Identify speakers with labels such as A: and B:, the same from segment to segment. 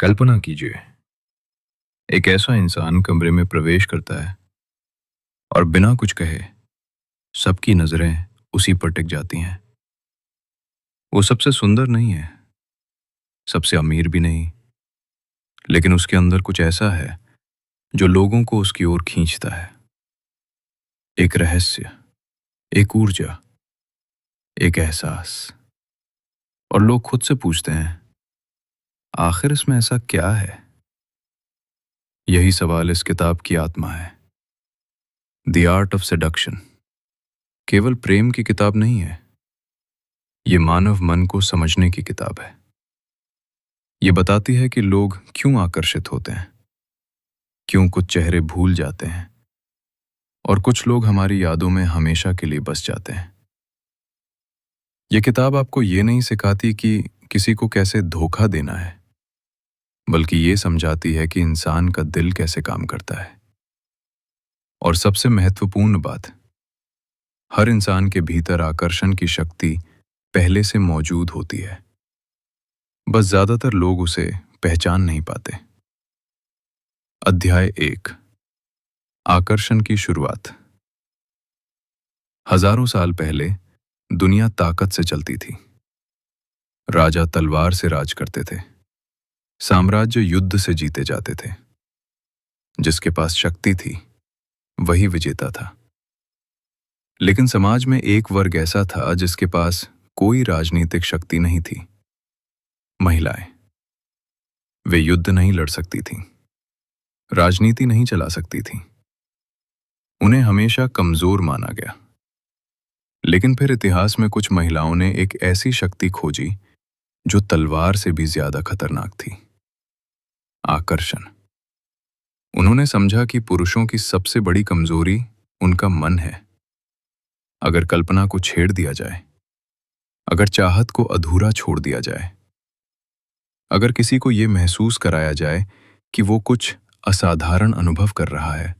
A: कल्पना कीजिए, एक ऐसा इंसान कमरे में प्रवेश करता है और बिना कुछ कहे सबकी नजरें उसी पर टिक जाती हैं। वो सबसे सुंदर नहीं है, सबसे अमीर भी नहीं, लेकिन उसके अंदर कुछ ऐसा है जो लोगों को उसकी ओर खींचता है। एक रहस्य, एक ऊर्जा, एक एहसास। और लोग खुद से पूछते हैं, आखिर इसमें ऐसा क्या है? यही सवाल इस किताब की आत्मा है। द आर्ट ऑफ सेडक्शन केवल प्रेम की किताब नहीं है, ये मानव मन को समझने की किताब है। ये बताती है कि लोग क्यों आकर्षित होते हैं, क्यों कुछ चेहरे भूल जाते हैं और कुछ लोग हमारी यादों में हमेशा के लिए बस जाते हैं। ये किताब आपको ये नहीं सिखाती कि किसी को कैसे धोखा देना है, बल्कि ये समझाती है कि इंसान का दिल कैसे काम करता है। और सबसे महत्वपूर्ण बात, हर इंसान के भीतर आकर्षण की शक्ति पहले से मौजूद होती है, बस ज्यादातर लोग उसे पहचान नहीं पाते। अध्याय 1, आकर्षण की शुरुआत। हजारों साल पहले दुनिया ताकत से चलती थी। राजा तलवार से राज करते थे, साम्राज्य युद्ध से जीते जाते थे। जिसके पास शक्ति थी वही विजेता था। लेकिन समाज में एक वर्ग ऐसा था जिसके पास कोई राजनीतिक शक्ति नहीं थी, महिलाएं। वे युद्ध नहीं लड़ सकती थीं, राजनीति नहीं चला सकती थीं। उन्हें हमेशा कमजोर माना गया। लेकिन फिर इतिहास में कुछ महिलाओं ने एक ऐसी शक्ति खोजी जो तलवार से भी ज्यादा खतरनाक थी, आकर्षण। उन्होंने समझा कि पुरुषों की सबसे बड़ी कमजोरी उनका मन है। अगर कल्पना को छेड़ दिया जाए, अगर चाहत को अधूरा छोड़ दिया जाए, अगर किसी को यह महसूस कराया जाए कि वो कुछ असाधारण अनुभव कर रहा है,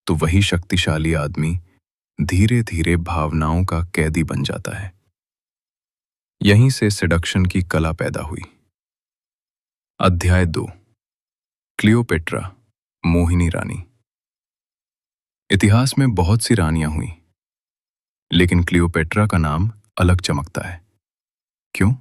A: तो वही शक्तिशाली आदमी धीरे धीरे भावनाओं का कैदी बन जाता है। यहीं से सेडक्शन की कला पैदा हुई। अध्याय 2, क्लियोपेट्रा, मोहिनी रानी। इतिहास में बहुत सी रानियां हुई, लेकिन क्लियोपेट्रा का नाम अलग चमकता है। क्यों?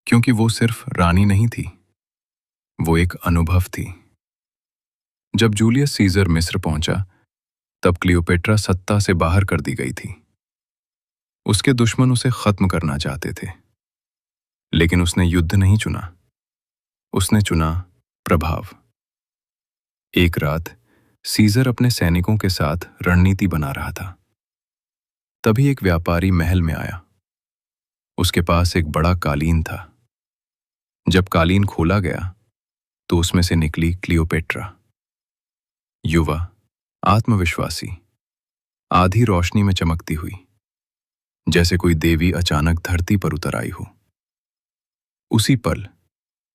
A: क्योंकि वो सिर्फ रानी नहीं थी, वो एक अनुभव थी। जब जूलियस सीजर मिस्र पहुंचा, तब क्लियोपेट्रा सत्ता से बाहर कर दी गई थी। उसके दुश्मन उसे खत्म करना चाहते थे, लेकिन उसने युद्ध नहीं चुना, उसने चुना प्रभाव। एक रात सीजर अपने सैनिकों के साथ रणनीति बना रहा था। तभी एक व्यापारी महल में आया। उसके पास एक बड़ा कालीन था। जब कालीन खोला गया तो उसमें से निकली क्लियोपेट्रा, युवा, आत्मविश्वासी, आधी रोशनी में चमकती हुई, जैसे कोई देवी अचानक धरती पर उतर आई हो। उसी पल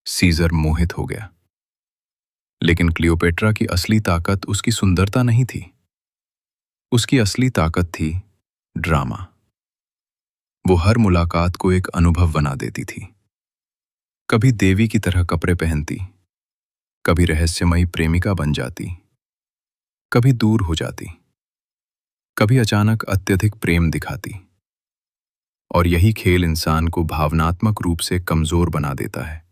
A: सीजर मोहित हो गया। लेकिन क्लियोपेट्रा की असली ताकत उसकी सुंदरता नहीं थी, उसकी असली ताकत थी ड्रामा। वो हर मुलाकात को एक अनुभव बना देती थी। कभी देवी की तरह कपड़े पहनती, कभी रहस्यमयी प्रेमिका बन जाती, कभी दूर हो जाती, कभी अचानक अत्यधिक प्रेम दिखाती। और यही खेल इंसान को भावनात्मक रूप से कमजोर बना देता है,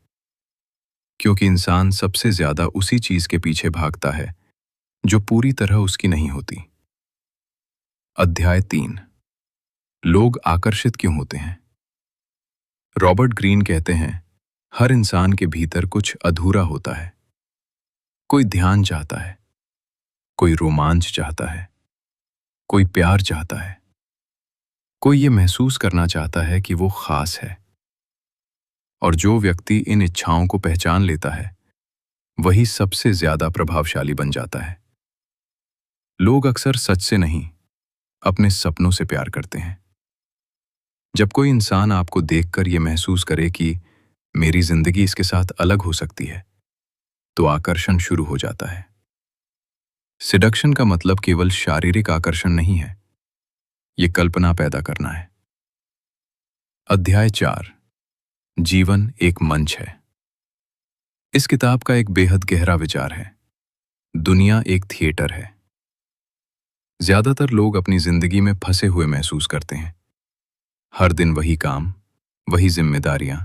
A: क्योंकि इंसान सबसे ज्यादा उसी चीज के पीछे भागता है जो पूरी तरह उसकी नहीं होती। अध्याय 3, लोग आकर्षित क्यों होते हैं। रॉबर्ट ग्रीन कहते हैं, हर इंसान के भीतर कुछ अधूरा होता है। कोई ध्यान चाहता है, कोई रोमांच चाहता है, कोई प्यार चाहता है, कोई ये महसूस करना चाहता है कि वो खास है। और जो व्यक्ति इन इच्छाओं को पहचान लेता है, वही सबसे ज्यादा प्रभावशाली बन जाता है। लोग अक्सर सच से नहीं, अपने सपनों से प्यार करते हैं। जब कोई इंसान आपको देखकर यह महसूस करे कि मेरी जिंदगी इसके साथ अलग हो सकती है, तो आकर्षण शुरू हो जाता है। सिडक्शन का मतलब केवल शारीरिक आकर्षण नहीं है, ये कल्पना पैदा करना है। अध्याय 4, जीवन एक मंच है। इस किताब का एक बेहद गहरा विचार है। दुनिया एक थिएटर है। ज्यादातर लोग अपनी जिंदगी में फंसे हुए महसूस करते हैं। हर दिन वही काम, वही जिम्मेदारियां,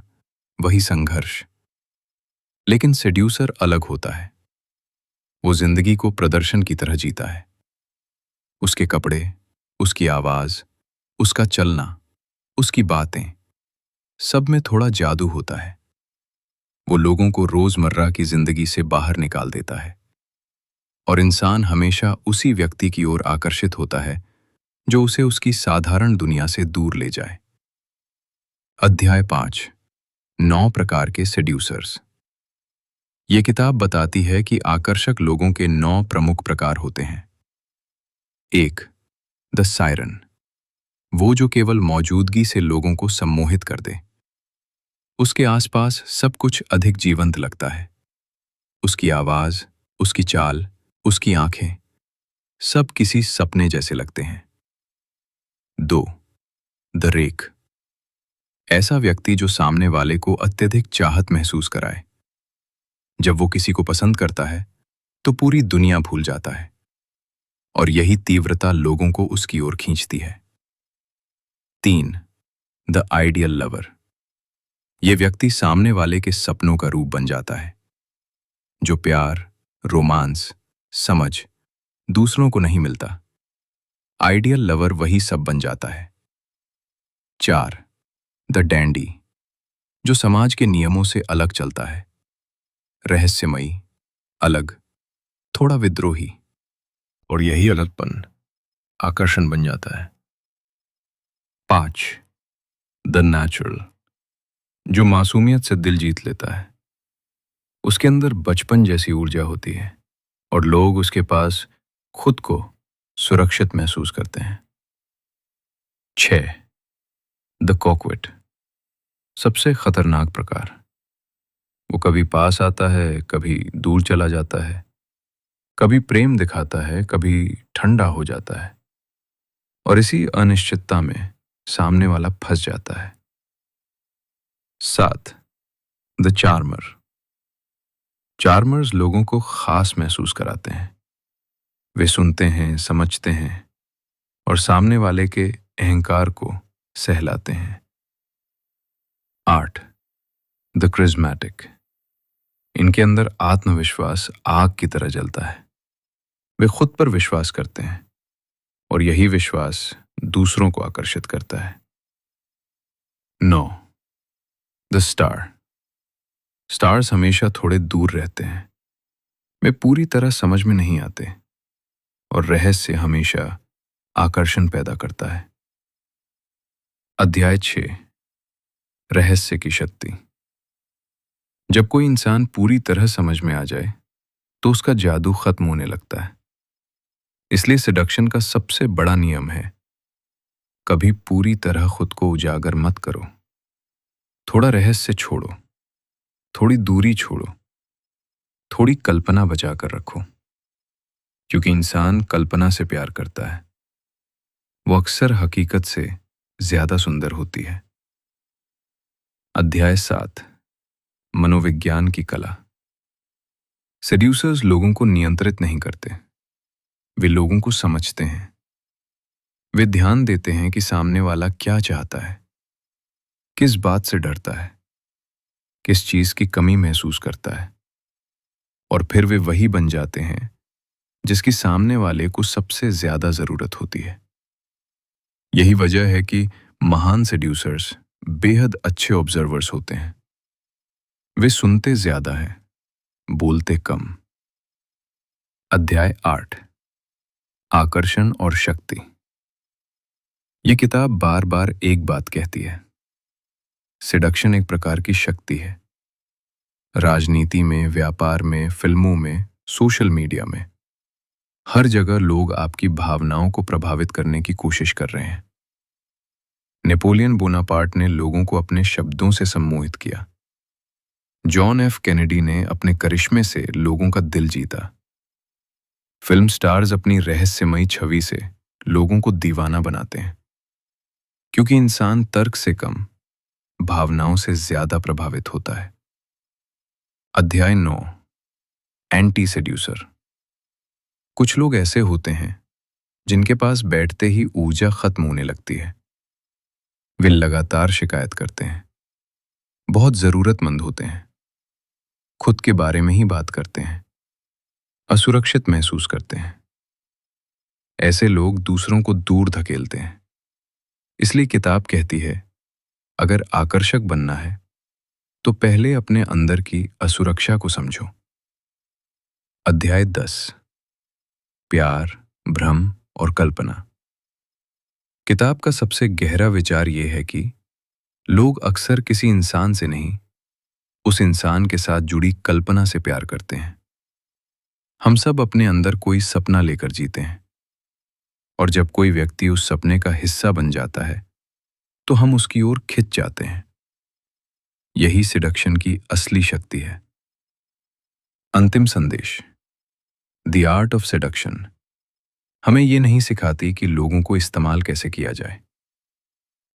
A: वही संघर्ष। लेकिन सेड्यूसर अलग होता है। वो जिंदगी को प्रदर्शन की तरह जीता है। उसके कपड़े, उसकी आवाज, उसका चलना, उसकी बातें, सब में थोड़ा जादू होता है। वो लोगों को रोजमर्रा की जिंदगी से बाहर निकाल देता है और इंसान हमेशा उसी व्यक्ति की ओर आकर्षित होता है जो उसे उसकी साधारण दुनिया से दूर ले जाए। अध्याय 5, 9 प्रकार के सेड्यूसर्स। ये किताब बताती है कि आकर्षक लोगों के 9 प्रमुख प्रकार होते हैं। 1, द सायरन। वो जो केवल मौजूदगी से लोगों को सम्मोहित कर दे। उसके आसपास सब कुछ अधिक जीवंत लगता है। उसकी आवाज, उसकी चाल, उसकी आंखें, सब किसी सपने जैसे लगते हैं। 2, द रेक। ऐसा व्यक्ति जो सामने वाले को अत्यधिक चाहत महसूस कराए। जब वो किसी को पसंद करता है तो पूरी दुनिया भूल जाता है और यही तीव्रता लोगों को उसकी ओर खींचती है। 3, द आइडियल लवर। ये व्यक्ति सामने वाले के सपनों का रूप बन जाता है। जो प्यार, रोमांस, समझ दूसरों को नहीं मिलता। आइडियल लवर वही सब बन जाता है। 4, द डैंडी। जो समाज के नियमों से अलग चलता है। रहस्यमयी, अलग, थोड़ा विद्रोही। और यही अलगपन आकर्षण बन जाता है। 5, द नेचुरल। जो मासूमियत से दिल जीत लेता है। उसके अंदर बचपन जैसी ऊर्जा होती है और लोग उसके पास खुद को सुरक्षित महसूस करते हैं। 6, द कॉकविट। सबसे खतरनाक प्रकार। वो कभी पास आता है, कभी दूर चला जाता है, कभी प्रेम दिखाता है, कभी ठंडा हो जाता है और इसी अनिश्चितता में सामने वाला फंस जाता है। 7, द चार्मर। चार्मर्स लोगों को खास महसूस कराते हैं। वे सुनते हैं, समझते हैं और सामने वाले के अहंकार को सहलाते हैं। 8, द क्रिज्मेटिक। इनके अंदर आत्मविश्वास आग की तरह जलता है। वे खुद पर विश्वास करते हैं और यही विश्वास दूसरों को आकर्षित करता है। 9, द स्टार। स्टार्स हमेशा थोड़े दूर रहते हैं। वे पूरी तरह समझ में नहीं आते और रहस्य हमेशा आकर्षण पैदा करता है। अध्याय 6, रहस्य की शक्ति। जब कोई इंसान पूरी तरह समझ में आ जाए तो उसका जादू खत्म होने लगता है। इसलिए सेडक्शन का सबसे बड़ा नियम है, कभी पूरी तरह खुद को उजागर मत करो। थोड़ा रहस्य छोड़ो, थोड़ी दूरी छोड़ो, थोड़ी कल्पना बचा कर रखो। क्योंकि इंसान कल्पना से प्यार करता है। वो अक्सर हकीकत से ज्यादा सुंदर होती है। अध्याय 7, मनोविज्ञान की कला। सेड्यूसर्स लोगों को नियंत्रित नहीं करते। वे लोगों को समझते हैं। वे ध्यान देते हैं कि सामने वाला क्या चाहता है, किस बात से डरता है, किस चीज की कमी महसूस करता है और फिर वे वही बन जाते हैं जिसकी सामने वाले को सबसे ज्यादा जरूरत होती है। यही वजह है कि महान सेड्यूसर्स बेहद अच्छे ऑब्जर्वर्स होते हैं। वे सुनते ज्यादा हैं, बोलते कम। अध्याय 8, आकर्षण और शक्ति। ये किताब बार बार एक बात कहती है, सेडक्शन एक प्रकार की शक्ति है। राजनीति में, व्यापार में, फिल्मों में, सोशल मीडिया में, हर जगह लोग आपकी भावनाओं को प्रभावित करने की कोशिश कर रहे हैं। नेपोलियन बोनापार्ट ने लोगों को अपने शब्दों से सम्मोहित किया। जॉन एफ कैनेडी ने अपने करिश्मे से लोगों का दिल जीता। फिल्म स्टार्स अपनी रहस्यमयी छवि से लोगों को दीवाना बनाते हैं। क्योंकि इंसान तर्क से कम, भावनाओं से ज्यादा प्रभावित होता है। अध्याय 9। Anti seducer. कुछ लोग ऐसे होते हैं जिनके पास बैठते ही ऊर्जा खत्म होने लगती है। वे लगातार शिकायत करते हैं, बहुत जरूरतमंद होते हैं, खुद के बारे में ही बात करते हैं, असुरक्षित महसूस करते हैं। ऐसे लोग दूसरों को दूर धकेलते हैं। इसलिए किताब कहती है, अगर आकर्षक बनना है तो पहले अपने अंदर की असुरक्षा को समझो। अध्याय 10। प्यार, भ्रम और कल्पना। किताब का सबसे गहरा विचार यह है कि लोग अक्सर किसी इंसान से नहीं, उस इंसान के साथ जुड़ी कल्पना से प्यार करते हैं। हम सब अपने अंदर कोई सपना लेकर जीते हैं, और जब कोई व्यक्ति उस सपने का हिस्सा बन जाता है तो हम उसकी ओर खिंच जाते हैं। यही सिडक्शन की असली शक्ति है। अंतिम संदेश। द आर्ट ऑफ सेडक्शन हमें यह नहीं सिखाती कि लोगों को इस्तेमाल कैसे किया जाए।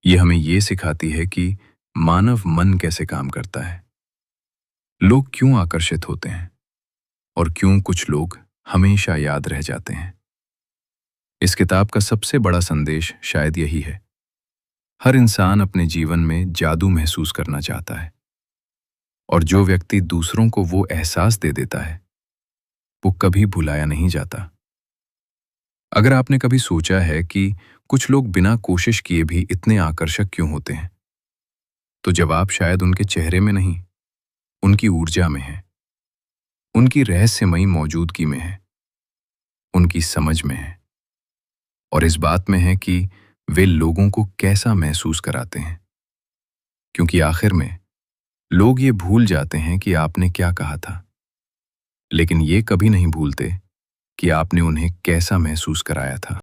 A: यह हमें यह सिखाती है कि मानव मन कैसे काम करता है, लोग क्यों आकर्षित होते हैं और क्यों कुछ लोग हमेशा याद रह जाते हैं। इस किताब का सबसे बड़ा संदेश शायद यही है, हर इंसान अपने जीवन में जादू महसूस करना चाहता है, और जो व्यक्ति दूसरों को वो एहसास दे देता है वो कभी भुलाया नहीं जाता। अगर आपने कभी सोचा है कि कुछ लोग बिना कोशिश किए भी इतने आकर्षक क्यों होते हैं, तो जवाब शायद उनके चेहरे में नहीं, उनकी ऊर्जा में है, उनकी रहस्यमयी मौजूदगी में है, उनकी समझ में है, और इस बात में है कि वे लोगों को कैसा महसूस कराते हैं। क्योंकि आखिर में लोग ये भूल जाते हैं कि आपने क्या कहा था, लेकिन ये कभी नहीं भूलते कि आपने उन्हें कैसा महसूस कराया था।